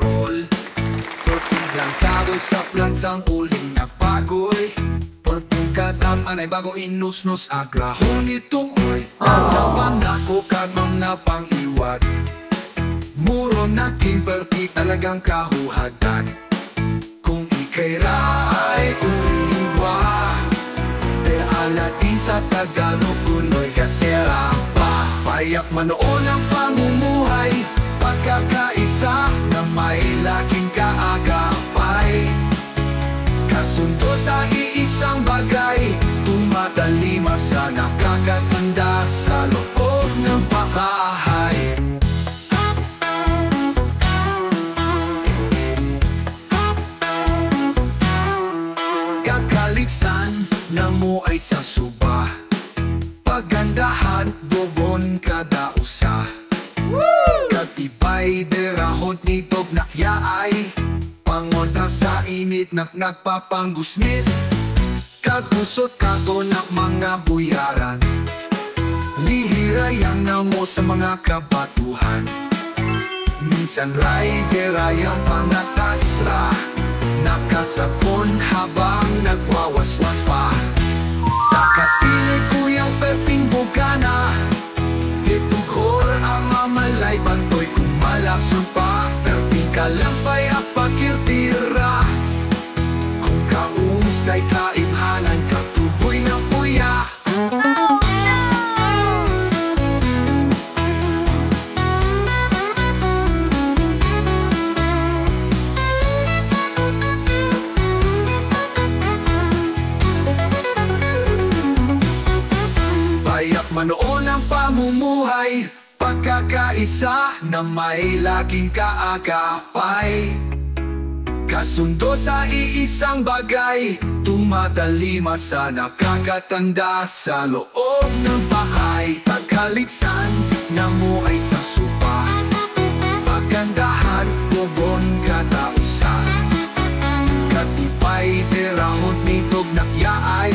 roll. Tortong lansado sa plansang uling na bagoy. Portong kataman ay bago inusnos agrahon itumoy. Nalaman ako ka mga pang-iwag. Muro na kimperti talagang kahuhadan. Kung ikay raay uliwa, de alatin sa Tagalog unoy kasera pa. Payak manoon ang pamumuhay, pagkakaisa na may laking kaagapay. Kasundo sa iisang bagay, tumatalima sa nakakatanda sa loob ng bahay. Kakaliksan na mo ay sa suba, pagandahan bobon kada usa. Katibay derahon nitog nakyaay, pangontra sa init na nagpapanggusnit. Kagusot kato ng mga buyaran, lihirayang na mo sa mga kabatuhan. Minsan rayderayang pangatasra, nakasapon habang nagwawaswas pa. Sa kasilid kuyang perting bugana, itughor ang mamalay bantoy kung malason pa. Perting kalampay at pakirtira, kung kausay kaimhanan katuboy ng puya. Payak manoon ang pamumuhay, pagkakaisa na may laging kaagapay. Kasundo sa iisang bagay, tumatalima sa nakakatanda sa loob ng bahay. Pagkaliksan na mo ay sa supa, pagandahan bobon katausan. Katipay derahot nitog nakyaay,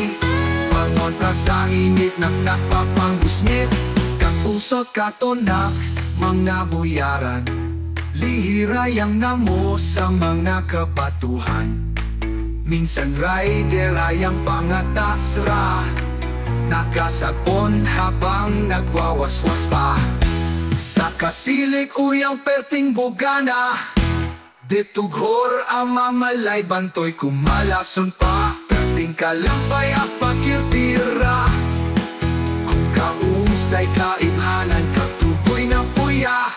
pangontra sa init na nagpapanggusnit. Kakusot katonak mga buyaran, lihirayang namo sa mga kabatuhan. Minsan rayderayang pangatasra, nakasapon habang nagwawaswas pa. Sa kasilig uyang perting bugana, ditughor ang mamalay bantoy kumalason pa. Perting kalampay at pakirtira, kung kausay kaimhanan katuboy ng puya.